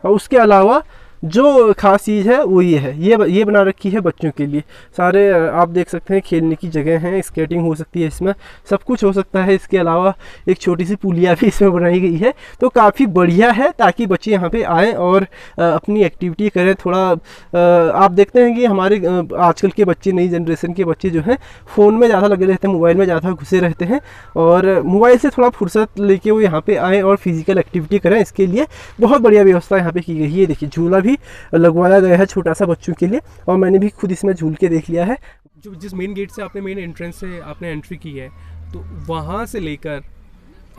और उसके अलावा जो खास चीज़ है वो ये बना रखी है बच्चों के लिए। सारे आप देख सकते हैं खेलने की जगह है, स्केटिंग हो सकती है इसमें, सब कुछ हो सकता है। इसके अलावा एक छोटी सी पुलिया भी इसमें बनाई गई है, तो काफ़ी बढ़िया है ताकि बच्चे यहाँ पे आएँ और अपनी एक्टिविटी करें। थोड़ा आप देखते हैं कि हमारे आजकल के बच्चे, नई जनरेशन के बच्चे जो हैं फ़ोन में ज़्यादा लगे रहते हैं, मोबाइल में ज़्यादा घुसे रहते हैं, और मोबाइल से थोड़ा फुर्सत लेके वो यहाँ पे आएँ और फिज़िकल एक्टिविटी करें। इसके लिए बहुत बढ़िया व्यवस्था यहाँ पे की गई है। ये देखिए झूला भी लगवाया गया है छोटा सा बच्चों के लिए, और मैंने भी खुद इसमें झूल के देख लिया है। जो जिस मेन गेट से आपने मेन एंट्रेंस से आपने एंट्री की है, तो वहाँ से लेकर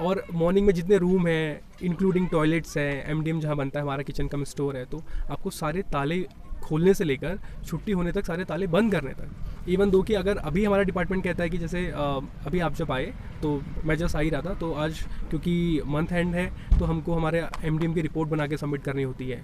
और मॉर्निंग में जितने रूम हैं इंक्लूडिंग टॉयलेट्स हैं, एमडीएम जहाँ बनता है, हमारा किचन कम स्टोर है, तो आपको सारे ताले खोलने से लेकर छुट्टी होने तक सारे ताले बंद करने तक। इवन दो कि अगर अभी हमारा डिपार्टमेंट कहता है कि जैसे अभी आप जब आए तो मैं जस्ट आ ही रहा था, तो आज क्योंकि मंथ एंड है तो हमको हमारे एमडीएम की रिपोर्ट बना के सबमिट करनी होती है।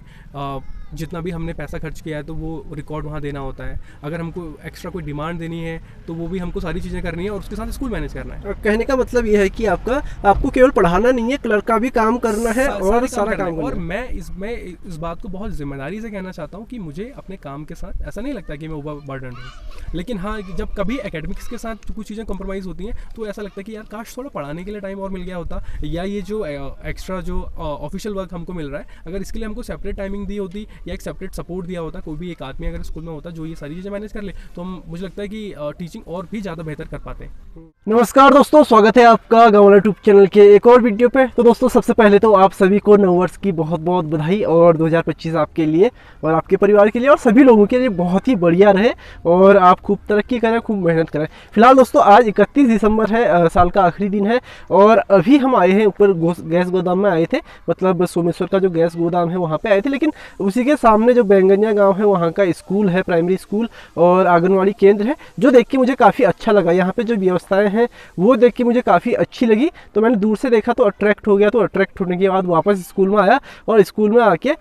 जितना भी हमने पैसा खर्च किया है तो वो रिकॉर्ड वहाँ देना होता है। अगर हमको एक्स्ट्रा कोई डिमांड देनी है तो वो भी हमको सारी चीज़ें करनी है, और उसके साथ स्कूल मैनेज करना है। कहने का मतलब ये है कि आपको केवल पढ़ाना नहीं है, क्लर्क का भी काम करना है और सारा काम। और मैं इस बात को बहुत जिम्मेदारी से कहना चाहता हूँ कि मुझे अपने काम के साथ ऐसा नहीं लगता कि मैं ओवरबर्डन हूँ, लेकिन हाँ, जब कभी एकेडमिक्स के साथ कुछ चीज़ें कॉम्प्रोमाइज़ होती हैं तो ऐसा लगता है कि यार काश थोड़ा पढ़ाने के लिए टाइम और मिल गया होता, या ये जो एक्स्ट्रा जो ऑफिशियल वर्क हमको मिल रहा है, अगर इसके लिए हमको सेपरेट टाइमिंग दी होती या एक सेपरेट सपोर्ट दिया होता, कोई भी एक आदमी अगर स्कूल में होता जो ये सारी चीज़ें मैनेज कर ले, तो मुझे लगता है कि टीचिंग और भी ज़्यादा बेहतर कर पाते हैं। नमस्कार दोस्तों, स्वागत है आपका गवर्नर यूट्यूब चैनल के एक और वीडियो पे। तो दोस्तों सबसे पहले तो आप सभी को नव वर्ष की बहुत बहुत बधाई, और 2025 आपके लिए और आपके परिवार के लिए और सभी लोगों के लिए बहुत ही बढ़िया रहे, और आप खूब तरक्की करें, खूब मेहनत करें। फिलहाल दोस्तों आज 31 दिसंबर है, साल का आखिरी दिन है, और अभी हम आए हैं ऊपर गैस गोदाम में आए थे, मतलब सोमेश्वर का जो गैस गोदाम है वहाँ पे आए थे। लेकिन उसी के सामने जो बैंगनिया गाँव है वहाँ का स्कूल है, प्राइमरी स्कूल और आंगनवाड़ी केंद्र है, जो देख के मुझे काफ़ी अच्छा लगा। यहाँ पे जो व्यवस्थाएं हैं वो देख के मुझे काफ़ी अच्छी लगी, तो मैंने दूर से देखा तो अट्रैक्ट हो गया। तो अट्रैक्ट होने के बाद वापस स्कूल में आया, और स्कूल में आके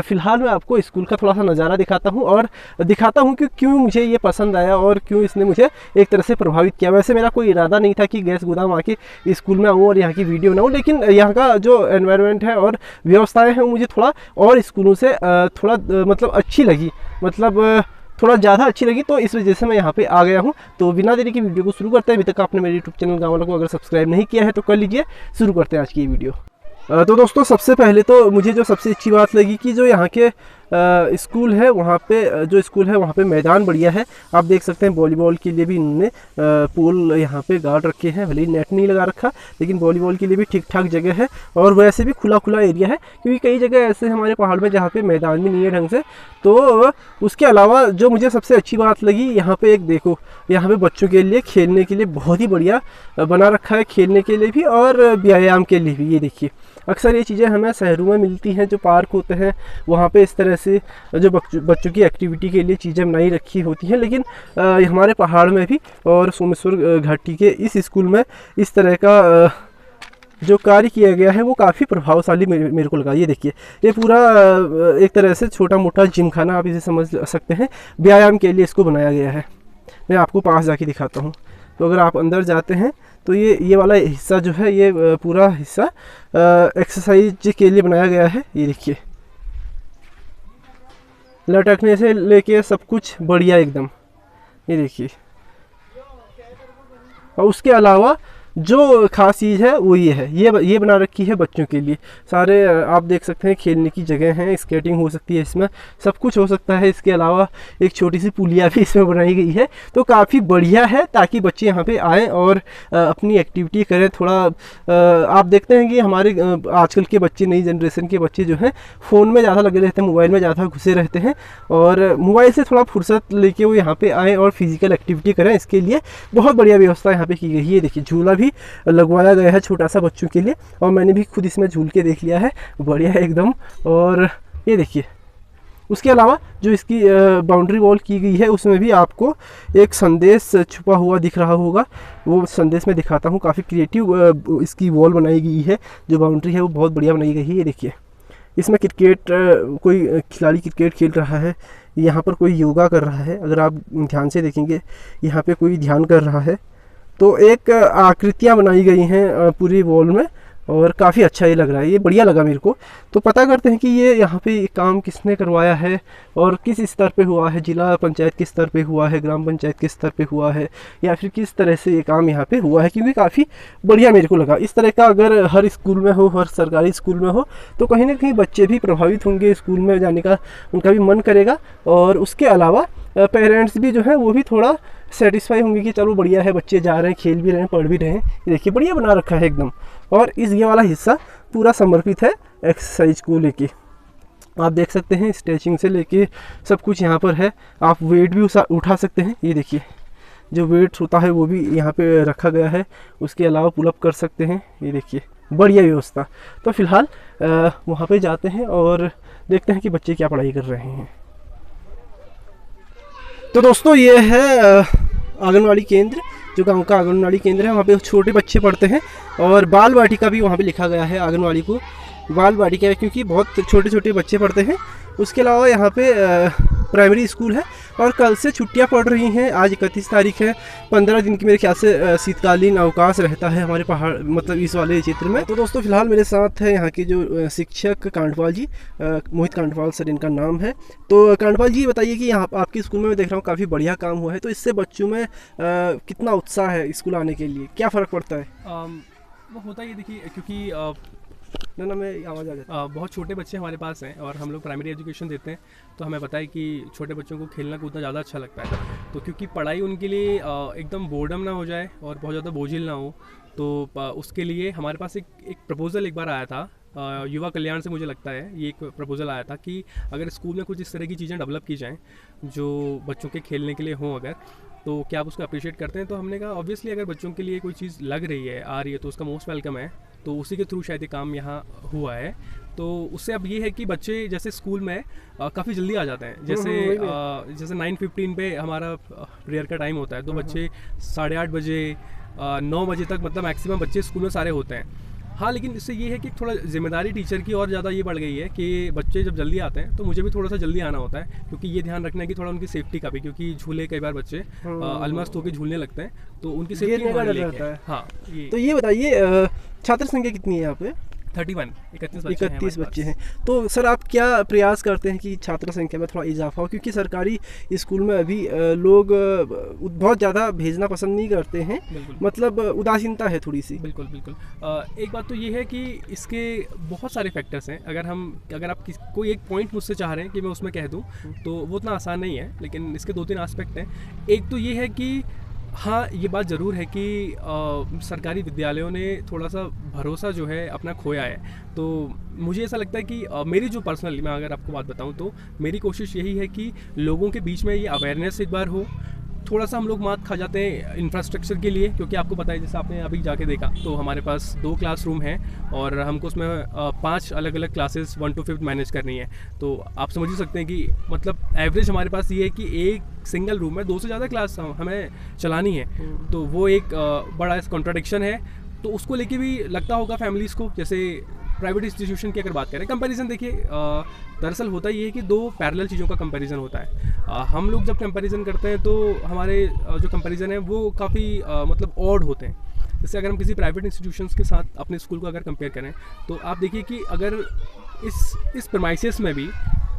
फ़िलहाल मैं आपको स्कूल का थोड़ा सा नज़ारा दिखाता हूँ, और दिखाता हूँ कि क्यों मुझे ये पसंद आया और क्यों इसने मुझे एक तरह से प्रभावित किया। वैसे मेरा कोई इरादा नहीं था कि गैस गोदाम आके स्कूल में आऊँ और यहाँ की वीडियो बनाऊँ, लेकिन यहाँ का जो एनवायरनमेंट है और व्यवस्थाएँ हैं मुझे थोड़ा और स्कूलों से थोड़ा मतलब अच्छी लगी, मतलब थोड़ा ज़्यादा अच्छी लगी, तो इस वजह से मैं यहाँ पे आ गया हूँ। तो बिना देरी की वीडियो को शुरू करते हैं। अभी तक आपने मेरे यूट्यूब चैनल गाँव वालों को अगर सब्सक्राइब नहीं किया है तो कर लीजिए। शुरू करते हैं आज की ये वीडियो। तो दोस्तों सबसे पहले तो मुझे जो सबसे अच्छी बात लगी कि जो यहाँ के स्कूल है वहाँ पे मैदान बढ़िया है। आप देख सकते हैं वॉलीबॉल के लिए भी इन्होंने पोल यहाँ पे गाड़ रखे हैं, भले ही नेट नहीं लगा रखा, लेकिन वॉलीबॉल के लिए भी ठीक ठाक जगह है, और वैसे भी खुला खुला एरिया है, क्योंकि कई जगह ऐसे हमारे पहाड़ में जहाँ पे मैदान भी नहीं है ढंग से। तो उसके अलावा जो मुझे सबसे अच्छी बात लगी, यहाँ पे एक देखो, यहाँ पे बच्चों के लिए खेलने के लिए बहुत ही बढ़िया बना रखा है, खेलने के लिए भी और व्यायाम के लिए भी। ये देखिए अक्सर ये चीज़ें हमें शहरों में मिलती हैं, जो पार्क होते हैं वहाँ पे इस तरह से जो बच्चों की एक्टिविटी के लिए चीज़ें बनाई रखी होती हैं, लेकिन हमारे पहाड़ में भी और सोमेश्वर घाटी के इस स्कूल में इस तरह का जो कार्य किया गया है वो काफ़ी प्रभावशाली मेरे को लगा। ये देखिए ये पूरा एक तरह से छोटा मोटा जिम खाना आप इसे समझ सकते हैं, व्यायाम के लिए इसको बनाया गया है। मैं आपको पास जाके दिखाता हूँ। तो अगर आप अंदर जाते हैं तो ये वाला हिस्सा जो है, ये पूरा हिस्सा एक्सरसाइज के लिए बनाया गया है। ये देखिए लटकने से लेके सब कुछ बढ़िया एकदम। ये देखिए, और उसके अलावा जो खास चीज़ है वो ये बना रखी है बच्चों के लिए। सारे आप देख सकते हैं खेलने की जगह हैं, स्केटिंग हो सकती है इसमें, सब कुछ हो सकता है। इसके अलावा एक छोटी सी पुलिया भी इसमें बनाई गई है, तो काफ़ी बढ़िया है ताकि बच्चे यहाँ पे आएँ और अपनी एक्टिविटी करें। थोड़ा आप देखते हैं कि हमारे आजकल के बच्चे, नई जनरेशन के बच्चे जो हैं फ़ोन में ज़्यादा लगे रहते हैं, मोबाइल में ज़्यादा घुसे रहते हैं, और मोबाइल से थोड़ा फुर्सत लेके वो यहाँ पे आएँ और फिज़िकल एक्टिविटी करें। इसके लिए बहुत बढ़िया व्यवस्था यहाँ पे की गई है। ये देखिए झूला भी लगवाया गया है छोटा सा बच्चों के लिए, और मैंने भी खुद इसमें झूल के देख लिया है, बढ़िया है एकदम। और ये देखिए उसके अलावा जो इसकी बाउंड्री वॉल की गई है उसमें भी आपको एक संदेश छुपा हुआ दिख रहा होगा, वो संदेश मैं दिखाता हूँ। काफ़ी क्रिएटिव इसकी वॉल बनाई गई है, जो बाउंड्री है वो बहुत बढ़िया बनाई गई है। ये देखिए इसमें क्रिकेट, कोई खिलाड़ी क्रिकेट खेल रहा है, यहाँ पर कोई योगा कर रहा है, अगर आप ध्यान से देखेंगे यहाँ पर कोई ध्यान कर रहा है। तो एक आकृतियाँ बनाई गई हैं पूरी वॉल में, और काफ़ी अच्छा ये लग रहा है, ये बढ़िया लगा मेरे को। तो पता करते हैं कि ये यहाँ पे काम किसने करवाया है और किस स्तर पे हुआ है, जिला पंचायत किस स्तर पे हुआ है, ग्राम पंचायत किस स्तर पे हुआ है, या फिर किस तरह से ये काम यहाँ पे हुआ है, क्योंकि काफ़ी बढ़िया मेरे को लगा। इस तरह का अगर हर स्कूल में हो, हर सरकारी स्कूल में हो, तो कहीं ना कहीं बच्चे भी प्रभावित होंगे, स्कूल में जाने का उनका भी मन करेगा, और उसके अलावा पेरेंट्स भी जो है वो भी थोड़ा सेटिस्फाई होंगे कि चलो बढ़िया है, बच्चे जा रहे हैं, खेल भी रहे हैं, पढ़ भी रहे हैं। ये देखिए बढ़िया बना रखा है एकदम। और ये वाला हिस्सा पूरा समर्पित है एक्सरसाइज को लेके। आप देख सकते हैं स्ट्रेचिंग से लेके सब कुछ यहाँ पर है। आप वेट भी उठा सकते हैं। ये देखिए जो वेट होता है वो भी यहाँ पे रखा गया है। उसके अलावा पुलअप कर सकते हैं। ये देखिए बढ़िया व्यवस्था। तो फिलहाल वहाँ पे जाते हैं और देखते हैं कि बच्चे क्या पढ़ाई कर रहे हैं। तो दोस्तों ये है आंगनवाड़ी केंद्र, जो गांव का आंगनवाड़ी केंद्र है। वहाँ पे छोटे बच्चे पढ़ते हैं और बाल वाटिका भी वहाँ पे लिखा गया है। आंगनवाड़ी को बाल वाटिका है क्योंकि बहुत छोटे छोटे बच्चे पढ़ते हैं। उसके अलावा यहाँ पे प्राइमरी स्कूल है और कल से छुट्टियाँ पड़ रही हैं। आज 31 तारीख है। 15 दिन की मेरे ख्याल से शीतकालीन अवकाश रहता है हमारे पहाड़ मतलब इस वाले क्षेत्र में। तो दोस्तों फिलहाल मेरे साथ है यहाँ के जो शिक्षक कांडपाल जी, मोहित कांडपाल सर इनका नाम है। तो कांडपाल जी बताइए कि यहाँ आपके स्कूल में मैं देख रहा हूँ काफ़ी बढ़िया काम हुआ है, तो इससे बच्चों में कितना उत्साह है स्कूल आने के लिए, क्या फ़र्क पड़ता है? वो होता ही देखिए, क्योंकि ना मैं आवाज़ आ जाता है। बहुत छोटे बच्चे हमारे पास हैं और हम लोग प्राइमरी एजुकेशन देते हैं, तो हमें पता है कि छोटे बच्चों को खेलना कूदना ज़्यादा अच्छा लगता है। तो क्योंकि पढ़ाई उनके लिए एकदम बोर्डम ना हो जाए और बहुत ज़्यादा बोझिल ना हो, तो उसके लिए हमारे पास एक प्रपोज़ल एक बार आया था युवा कल्याण से। मुझे लगता है ये एक प्रपोज़ल आया था कि अगर स्कूल में कुछ इस तरह की चीज़ें डेवलप की जाएँ जो बच्चों के खेलने के लिए हों अगर, तो क्या आप उसको अप्रिशिएट करते हैं? तो हमने कहा ऑब्वियसली अगर बच्चों के लिए कोई चीज़ लग रही है, आ रही है, तो उसका मोस्ट वेलकम है। तो उसी के थ्रू शायद ये काम यहाँ हुआ है। तो उससे अब ये है कि बच्चे जैसे स्कूल में काफ़ी जल्दी आ जाते हैं। जैसे 9:15 पे हमारा प्रेयर का टाइम होता है, तो बच्चे 8:30 बजे 9 बजे तक मतलब मैक्सिमम बच्चे स्कूल में सारे होते हैं। हाँ, लेकिन इससे ये है कि थोड़ा जिम्मेदारी टीचर की और ज़्यादा ये बढ़ गई है कि बच्चे जब जल्दी आते हैं तो मुझे भी थोड़ा सा जल्दी आना होता है, क्योंकि ये ध्यान रखना है कि थोड़ा उनकी सेफ्टी का भी, क्योंकि झूले कई बार बच्चे अलमस्त होकर झूलने लगते हैं, तो उनकी सेफ्टी का रहता है। हाँ, तो ये बताइए छात्र संख्या कितनी है यहाँ पे? 31 बच्चे हैं। तो सर आप क्या प्रयास करते हैं कि छात्र संख्या में थोड़ा इजाफा हो, क्योंकि सरकारी स्कूल में अभी लोग बहुत ज़्यादा भेजना पसंद नहीं करते हैं, मतलब उदासीनता है थोड़ी सी। बिल्कुल। एक बात तो ये है कि इसके बहुत सारे फैक्टर्स हैं। अगर आप कोई एक पॉइंट मुझसे चाह रहे हैं कि मैं उसमें कह दूं तो वो उतना आसान नहीं है, लेकिन इसके 2-3 एस्पेक्ट हैं। एक तो ये है कि हाँ, ये बात ज़रूर है कि सरकारी विद्यालयों ने थोड़ा सा भरोसा जो है अपना खोया है। तो मुझे ऐसा लगता है कि मेरी जो पर्सनली मैं अगर आपको बात बताऊं तो मेरी कोशिश यही है कि लोगों के बीच में ये अवेयरनेस एक बार हो। थोड़ा सा हम लोग मात खा जाते हैं इंफ्रास्ट्रक्चर के लिए, क्योंकि आपको पता है जैसे आपने अभी जाके देखा तो हमारे पास 2 क्लासरूम हैं और हमको उसमें 5 अलग अलग क्लासेस 1 to 5 मैनेज करनी है। तो आप समझ ही सकते हैं कि मतलब एवरेज हमारे पास ये है कि एक सिंगल रूम में 2 से ज़्यादा क्लास हमें चलानी है। तो वो एक बड़ा कॉन्ट्राडिक्शन है। तो उसको लेके भी लगता होगा फैमिलीज़ को। जैसे प्राइवेट इंस्टीट्यूशन की अगर बात करें, कंपैरिजन देखिए, दरअसल होता ये है कि 2 पैरेलल चीज़ों का कंपैरिजन होता है। हम लोग जब कंपैरिजन करते हैं तो हमारे जो कंपैरिजन है वो काफ़ी मतलब ऑड होते हैं। जैसे अगर हम किसी प्राइवेट इंस्टीट्यूशंस के साथ अपने स्कूल को अगर कंपेयर करें तो आप देखिए कि अगर इस प्रेमाइसेस में भी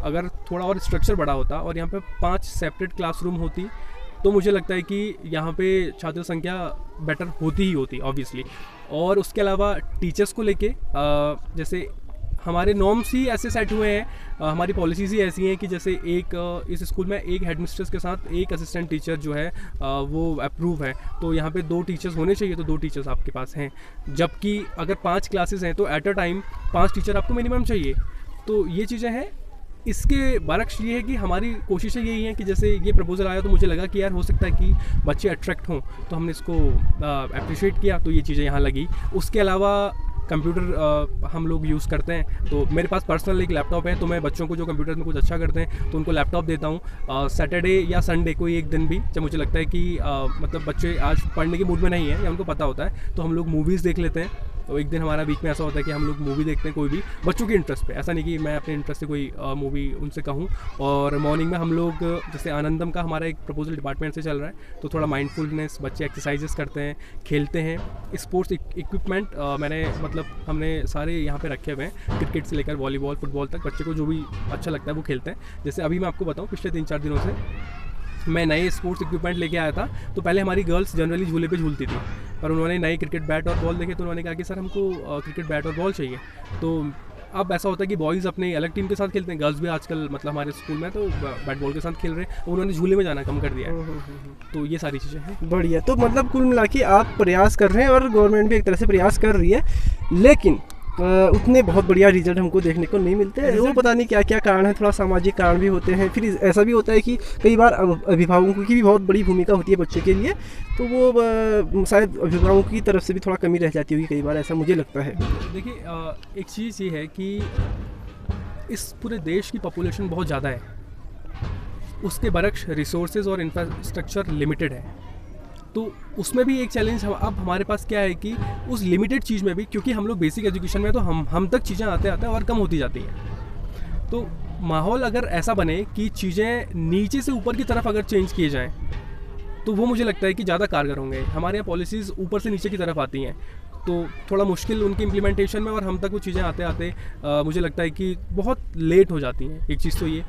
अगर थोड़ा और स्ट्रक्चर बड़ा होता और यहाँ पे 5 सेपरेट क्लासरूम होती तो मुझे लगता है कि यहाँ पे छात्र संख्या बेटर होती ही होती ऑब्वियसली। और उसके अलावा टीचर्स को लेके जैसे हमारे नॉर्म्स ही ऐसे सेट हुए हैं, हमारी पॉलिसीज़ ही ऐसी हैं कि जैसे इस स्कूल में एक हेडमिस्ट्रेस के साथ एक असिस्टेंट टीचर जो है वो अप्रूव है। तो यहाँ पे 2 टीचर्स होने चाहिए, तो 2 टीचर्स आपके पास हैं। जबकि अगर 5 क्लासेस हैं तो एट अ टाइम 5 टीचर आपको मिनिमम चाहिए। तो ये चीज़ें हैं। इसके बरक्स ये है कि हमारी कोशिशें यही हैं कि जैसे ये प्रपोज़ल आया तो मुझे लगा कि यार हो सकता है कि बच्चे अट्रैक्ट हों, तो हमने इसको अप्रिशिएट किया, तो ये चीज़ें यहाँ लगी। उसके अलावा कंप्यूटर हम लोग यूज़ करते हैं, तो मेरे पास पर्सनल एक लैपटॉप है, तो मैं बच्चों को जो कंप्यूटर में कुछ अच्छा करते हैं तो उनको लैपटॉप देता हूँ। सैटरडे या संडे कोई एक दिन भी जब मुझे लगता है कि मतलब बच्चे आज पढ़ने के मूड में नहीं है या उनको पता होता है, तो हम लोग मूवीज़ देख लेते हैं। तो एक दिन हमारा वीक में ऐसा होता है कि हम लोग मूवी देखते हैं कोई भी बच्चों के इंटरेस्ट पे, ऐसा नहीं कि मैं अपने इंटरेस्ट से कोई मूवी उनसे कहूँ। और मॉर्निंग में हम लोग जैसे आनंदम का हमारा एक प्रपोजल डिपार्टमेंट से चल रहा है, तो थोड़ा माइंडफुलनेस, बच्चे एक्सरसाइजेस करते हैं, खेलते हैं। स्पोर्ट्स इक्विपमेंट मैंने मतलब हमने सारे यहाँ पे रखे हुए हैं, क्रिकेट से लेकर वॉलीबॉल फुटबॉल तक, बच्चे को जो भी अच्छा लगता है वो खेलते हैं। जैसे अभी मैं आपको बताऊँ, पिछले 3-4 दिनों से मैं नए स्पोर्ट्स इक्विपमेंट लेके आया था। तो पहले हमारी गर्ल्स जनरली झूले पे झूलती थी, पर उन्होंने नए क्रिकेट बैट और बॉल देखे तो उन्होंने कहा कि सर हमको क्रिकेट बैट और बॉल चाहिए। तो अब ऐसा होता है कि बॉयज़ अपने अलग टीम के साथ खेलते हैं, गर्ल्स भी आजकल मतलब हमारे स्कूल में तो बैट बॉल के साथ खेल रहे हैं, उन्होंने झूले में जाना कम कर दिया है। तो ये सारी चीज़ें हैं। बढ़िया। तो मतलब कुल मिला के आप प्रयास कर रहे हैं और गवर्नमेंट भी एक तरह से प्रयास कर रही है, लेकिन उतने बहुत बढ़िया रिजल्ट हमको देखने को नहीं मिलते हैं। वो पता नहीं क्या क्या कारण है, थोड़ा सामाजिक कारण भी होते हैं। फिर ऐसा भी होता है कि कई बार अभिभावकों की भी बहुत बड़ी भूमिका होती है बच्चे के लिए, तो वो शायद अभिभावकों की तरफ से भी थोड़ा कमी रह जाती होगी कई बार, ऐसा मुझे लगता है। देखिए एक चीज़ ये है कि इस पूरे देश की पॉपुलेशन बहुत ज़्यादा है, उसके बरक्स रिसोर्सेज और इंफ्रास्ट्रक्चर लिमिटेड है। तो उसमें भी एक चैलेंज अब हमारे पास क्या है कि उस लिमिटेड चीज़ में भी, क्योंकि हम लोग बेसिक एजुकेशन में तो हम तक चीज़ें आते आते और कम होती जाती हैं। तो माहौल अगर ऐसा बने कि चीज़ें नीचे से ऊपर की तरफ अगर चेंज किए जाएं, तो वो मुझे लगता है कि ज़्यादा कारगर होंगे। हमारे यहाँ पॉलिसीज़ ऊपर से नीचे की तरफ आती हैं, तो थोड़ा मुश्किल उनकी इम्प्लीमेंटेशन में, और हम तक वो चीज़ें आते आते मुझे लगता है कि बहुत लेट हो जाती हैं। एक चीज़ तो ये।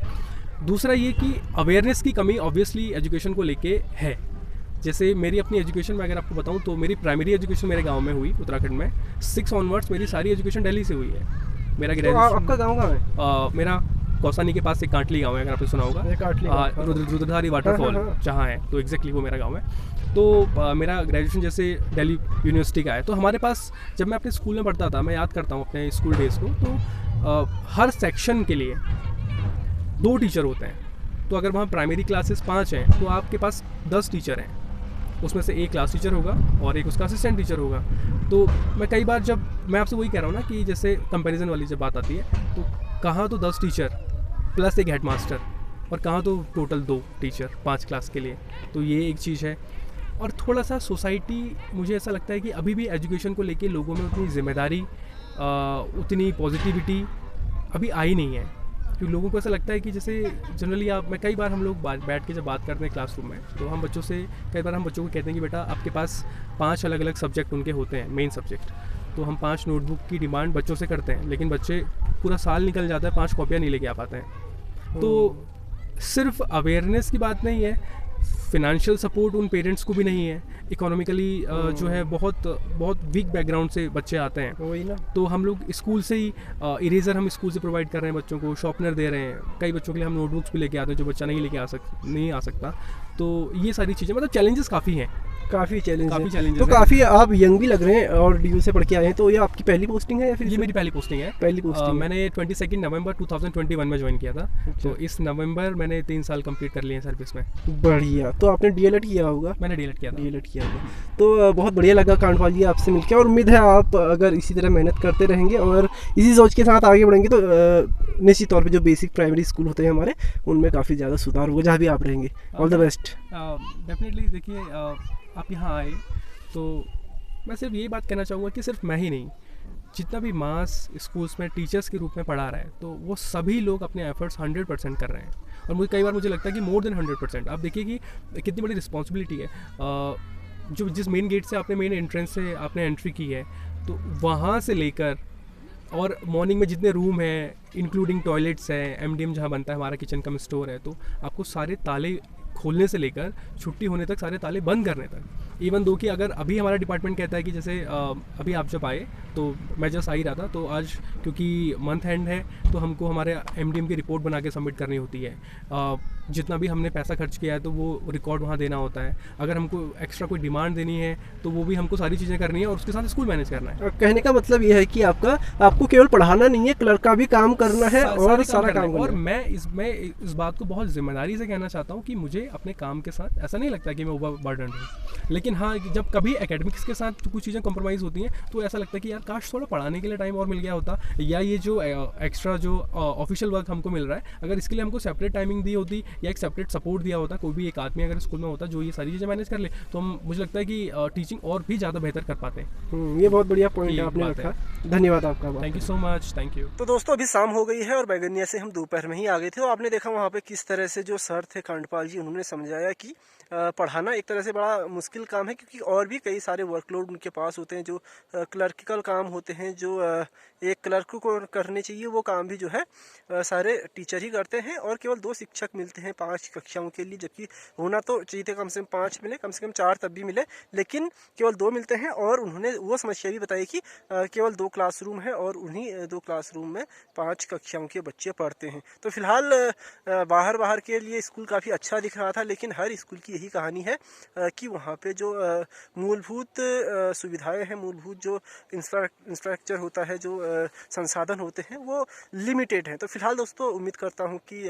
दूसरा ये कि अवेयरनेस की कमी ऑब्वियसली एजुकेशन को लेके है। जैसे मेरी अपनी एजुकेशन में अगर आपको बताऊं तो मेरी प्राइमरी एजुकेशन मेरे गांव में हुई, उत्तराखंड में। 6 ऑनवर्ड्स मेरी सारी एजुकेशन दिल्ली से हुई है। मेरा ग्रेजुएशन। आपका गाँव कहाँ है? मेरा कौसानी के पास एक काटली गांव है, अगर आपने सुना होगा, रुद्रधारी वाटरफॉल जहाँ है, तो एग्जैक्टली वो मेरा गाँव है। तो मेरा ग्रेजुएशन जैसे दिल्ली यूनिवर्सिटी का है। तो हमारे पास जब मैं अपने स्कूल में पढ़ता था, मैं याद करता हूँ अपने स्कूल डेज़ को, तो हर सेक्शन के लिए 2 टीचर होते हैं। तो अगर वहाँ प्राइमरी क्लासेस 5 हैं तो आपके पास 10 टीचर हैं, उसमें से एक क्लास टीचर होगा और एक उसका असिस्टेंट टीचर होगा। तो मैं कई बार, जब मैं आपसे वही कह रहा हूँ ना कि जैसे कंपैरिजन वाली जब बात आती है, तो कहाँ तो 10 टीचर प्लस एक हेड मास्टर, और कहाँ तो टोटल 2 टीचर 5 क्लास के लिए। तो ये एक चीज़ है। और थोड़ा सा सोसाइटी, मुझे ऐसा लगता है कि अभी भी एजुकेशन को लेके लोगों में उतनी जिम्मेदारी, उतनी पॉजिटिविटी अभी आई नहीं है। क्योंकि लोगों को ऐसा लगता है कि जैसे जनरली मैं कई बार हम लोग बैठ के जब बात करते हैं क्लासरूम में, तो हम बच्चों से कई बार हम बच्चों को कहते हैं कि बेटा आपके पास 5 अलग अलग सब्जेक्ट उनके होते हैं, मेन सब्जेक्ट। तो हम 5 नोटबुक की डिमांड बच्चों से करते हैं, लेकिन बच्चे पूरा साल निकल जाता है, 5 कॉपियाँ नहीं लेके आ पाते हैं। तो सिर्फ अवेयरनेस की बात नहीं है, फिनेंशियल सपोर्ट उन पेरेंट्स को भी नहीं है। इकोनॉमिकली जो है बहुत वीक बैकग्राउंड से बच्चे आते हैं। वही ना। तो हम लोग स्कूल से ही इरेज़र हम स्कूल से प्रोवाइड कर रहे हैं बच्चों को, शॉर्पनर दे रहे हैं, कई बच्चों के लिए हम नोटबुक्स भी लेके आते हैं जो बच्चा नहीं आ सकता। तो ये सारी चीज़ें, मतलब चैलेंजेस काफ़ी हैं। काफ़ी चैलेंज तो काफ़ी आप यंग भी लग रहे हैं और डीयू से पढ़ के आए हैं, तो ये आपकी पहली पोस्टिंग है या फिर? ये मेरी पहली पोस्टिंग है। पहली पोस्टिंग मैंने 22 नवंबर 2021 में ज्वाइन किया था। तो इस नवंबर मैंने 3 साल कंप्लीट कर लिए हैं सर्विस में। बढ़िया। तो आपने डीएलएड किया होगा? मैंने डीएलएड किया था। डीएलएड किया होगा। तो बहुत बढ़िया लगा कांडपाल जी आपसे मिलकर, और उम्मीद है आप अगर इसी तरह मेहनत करते रहेंगे और इसी सोच के साथ आगे बढ़ेंगे तो निश्चित तौर पे जो बेसिक प्राइमरी स्कूल होते हैं हमारे, उनमें काफ़ी ज़्यादा सुधार होगा जहाँ भी आप रहेंगे। All the best. डेफिनेटली। देखिए आप यहाँ आए तो मैं सिर्फ यही बात कहना चाहूँगा कि सिर्फ मैं ही नहीं, जितना भी मास स्कूल्स में टीचर्स के रूप में पढ़ा रहा है, तो वो सभी लोग अपने एफर्ट्स 100% कर रहे हैं। और मुझे कई बार मुझे लगता है कि मोर देन 100%। आप देखिए कि कितनी बड़ी रिस्पॉन्सिबिलिटी है। जो जिस मेन गेट से आपने मेन एंट्रेंस से आपने एंट्री की है, तो वहाँ से लेकर और मॉर्निंग में जितने रूम हैं, इंक्लूडिंग टॉयलेट्स हैं, एमडीएम जहाँ बनता है, हमारा किचन कम स्टोर है, तो आपको सारे ताले खोलने से लेकर छुट्टी होने तक सारे ताले बंद करने तक। इवन दो कि अगर अभी हमारा डिपार्टमेंट कहता है कि जैसे अभी आप जब आए तो मैं जस्ट आ ही रहा था, तो आज क्योंकि मंथ एंड है तो हमको हमारे एमडीएम की रिपोर्ट बना के सबमिट करनी होती है। जितना भी हमने पैसा खर्च किया है तो वो रिकॉर्ड वहाँ देना होता है। अगर हमको एक्स्ट्रा कोई डिमांड देनी है तो वो भी हमको सारी चीज़ें करनी है और उसके साथ स्कूल मैनेज करना है। कहने का मतलब ये है कि आपको केवल पढ़ाना नहीं है, क्लर्क का भी काम करना है और सारा काम करना है। और मैं इस बात को बहुत जिम्मेदारी से कहना चाहता हूँ कि मुझे अपने काम के साथ ऐसा नहीं लगता कि मैं ओवर बर्डन हूँ, लेकिन लेकिन हाँ, जब कभी एकेडमिक्स के साथ कुछ चीज़ें कॉम्प्रोमाइज़ होती हैं तो ऐसा लगता है कि यार काश थोड़ा पढ़ाने के लिए टाइम और मिल गया होता, या ये जो एक्स्ट्रा जो ऑफिशियल वर्क हमको मिल रहा है, अगर इसके लिए हमको सेपरेट टाइमिंग दी होती या एक सेपरेट सपोर्ट दिया होता, कोई भी एक आदमी अगर स्कूल में होता जो ये सारी चीज़ें मैनेज कर ले, तो मुझे लगता है कि टीचिंग और भी ज़्यादा बेहतर कर पाते हैं। ये बहुत बढ़िया पॉइंट ये आपने बात है। रखा, धन्यवाद आपका। Thank you so much, thank you. तो दोस्तों अभी शाम हो गई है और बैगनिया से हम दोपहर में ही आ गए थे। और आपने देखा वहाँ पे किस तरह से जो सर थे कांडपाल जी, उन्होंने समझाया कि पढ़ाना एक तरह से बड़ा मुश्किल काम है, क्योंकि और भी कई सारे वर्कलोड उनके पास होते हैं, जो क्लर्किकल काम होते हैं, जो एक क्लर्क को करने चाहिए वो काम भी जो है सारे टीचर ही करते हैं। और केवल 2 शिक्षक मिलते हैं 5 कक्षाओं के लिए, जबकि होना तो चाहिए थे कम से कम 5 मिले, कम से कम 4 तब भी मिले, लेकिन केवल 2 मिलते हैं। और उन्होंने वो समस्या भी बताई कि केवल 2 क्लासरूम है और उन्हीं 2 क्लासरूम में 5 कक्षाओं के बच्चे पढ़ते हैं। तो फिलहाल बाहर के लिए स्कूल काफ़ी अच्छा दिख रहा था, लेकिन हर स्कूल की यही कहानी है कि वहाँ पे जो मूलभूत सुविधाएं हैं, मूलभूत जो इंफ्रास्ट्रक्चर होता है, जो संसाधन होते हैं, वो लिमिटेड हैं। तो फिलहाल दोस्तों उम्मीद करता हूँ कि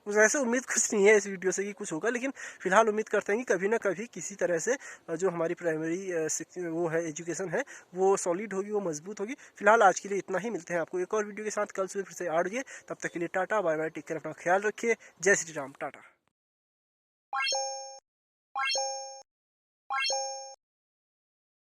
वैसे उम्मीद कुछ नहीं है इस वीडियो से कि कुछ होगा, लेकिन फिलहाल उम्मीद करते हैं कि कभी ना कभी किसी तरह से जो हमारी प्राइमरी वो है एजुकेशन है वो सॉलिड होगी, वो मजबूत होगी। फिलहाल आज के लिए इतना ही, मिलते हैं आपको एक और वीडियो के साथ कल सुबह फिर से 8 बजे। तब तक के लिए tata bye bye, take care, अपना ख्याल रखिए। जय श्री राम, टाटा।